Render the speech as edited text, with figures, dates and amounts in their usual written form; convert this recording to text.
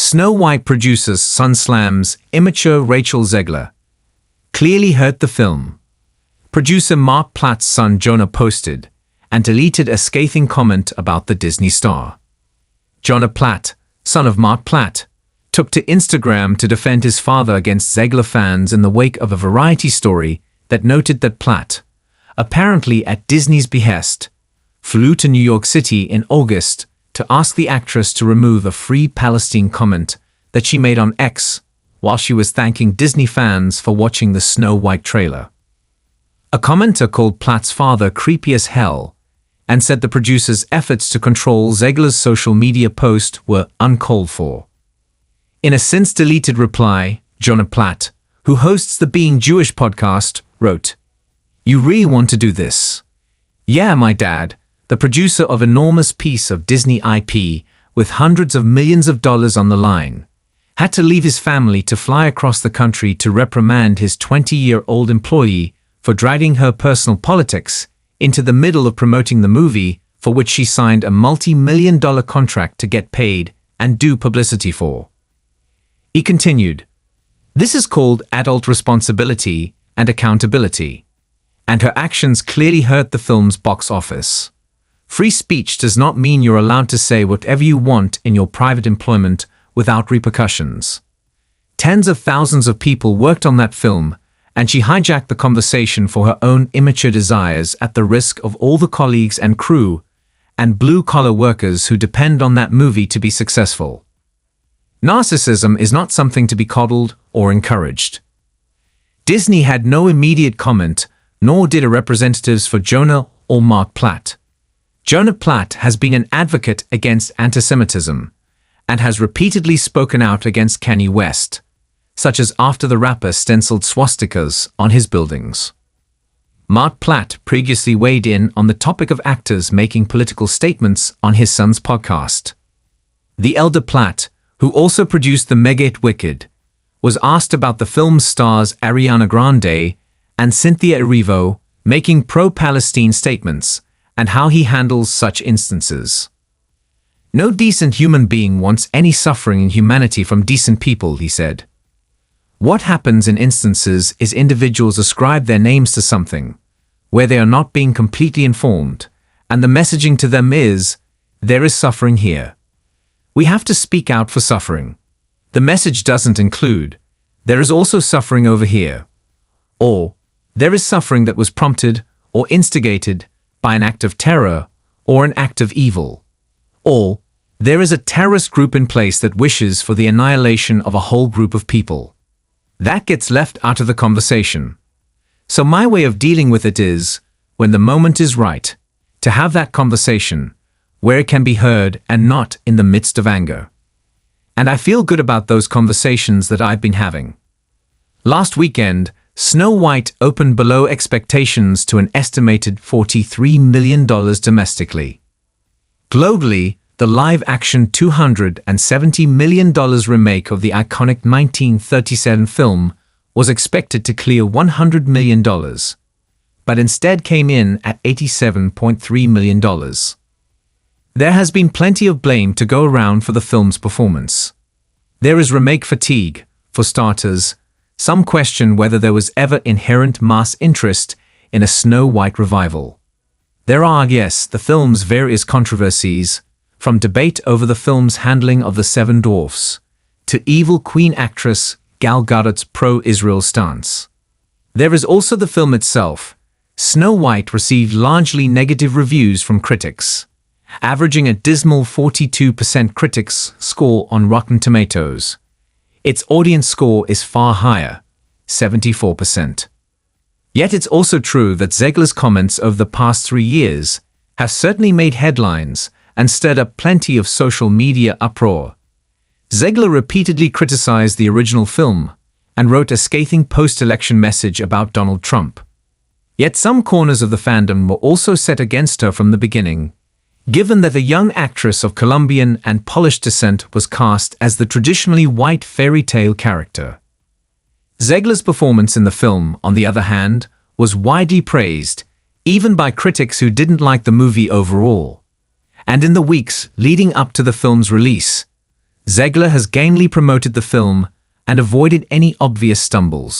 Snow White producer's son slams immature Rachel Zegler. Clearly hurt the film. Producer Marc Platt's son Jonah posted and deleted a scathing comment about the Disney star. Jonah Platt, son of Marc Platt, took to Instagram to defend his father against Zegler fans in the wake of a Variety story that noted that Platt, apparently at Disney's behest, flew to New York City in August to ask the actress to remove a Free Palestine comment that she made on X while she was thanking Disney fans for watching the Snow White trailer. A commenter called Platt's father creepy as hell and said the producer's efforts to control Zegler's social media post were uncalled for. In a since-deleted reply, Jonah Platt, who hosts the Being Jewish podcast, wrote, "You really want to do this? Yeah, my dad, the producer of enormous piece of Disney IP with hundreds of millions of dollars on the line, had to leave his family to fly across the country to reprimand his 20-year-old employee for dragging her personal politics into the middle of promoting the movie for which she signed a multi-million-dollar contract to get paid and do publicity for." He continued, "This is called adult responsibility and accountability, and her actions clearly hurt the film's box office. Free speech does not mean you're allowed to say whatever you want in your private employment without repercussions. Tens of thousands of people worked on that film, and she hijacked the conversation for her own immature desires at the risk of all the colleagues and crew and blue-collar workers who depend on that movie to be successful. Narcissism is not something to be coddled or encouraged." Disney had no immediate comment, nor did a representatives for Jonah or Marc Platt. Jonah Platt has been an advocate against antisemitism and has repeatedly spoken out against Kanye West, such as after the rapper stenciled swastikas on his buildings. Marc Platt previously weighed in on the topic of actors making political statements on his son's podcast. The elder Platt, who also produced the mega-hit Wicked, was asked about the film's stars Ariana Grande and Cynthia Erivo making pro-Palestine statements and how he handles such instances. "No decent human being wants any suffering in humanity from decent people," he said. "What happens in instances is individuals ascribe their names to something, where they are not being completely informed, and the messaging to them is, there is suffering here. We have to speak out for suffering. The message doesn't include, there is also suffering over here. Or, there is suffering that was prompted or instigated by an act of terror or an act of evil. Or, there is a terrorist group in place that wishes for the annihilation of a whole group of people. That gets left out of the conversation. So my way of dealing with it is, when the moment is right, to have that conversation, where it can be heard and not in the midst of anger. And I feel good about those conversations that I've been having." Last weekend, Snow White opened below expectations to an estimated $43 million domestically. Globally, the live-action $270 million remake of the iconic 1937 film was expected to clear $100 million, but instead came in at $87.3 million. There has been plenty of blame to go around for the film's performance. There is remake fatigue, for starters. Some question whether there was ever inherent mass interest in a Snow White revival. There are, yes, the film's various controversies, from debate over the film's handling of the Seven Dwarfs, to evil Queen actress Gal Gadot's pro-Israel stance. There is also the film itself. Snow White received largely negative reviews from critics, averaging a dismal 42% critics score on Rotten Tomatoes. Its audience score is far higher, 74%. Yet it's also true that Zegler's comments over the past 3 years have certainly made headlines and stirred up plenty of social media uproar. Zegler repeatedly criticized the original film and wrote a scathing post-election message about Donald Trump. Yet some corners of the fandom were also set against her from the beginning, given that a young actress of Colombian and Polish descent was cast as the traditionally white fairy tale character. Zegler's performance in the film, on the other hand, was widely praised, even by critics who didn't like the movie overall. And in the weeks leading up to the film's release, Zegler has gamely promoted the film and avoided any obvious stumbles.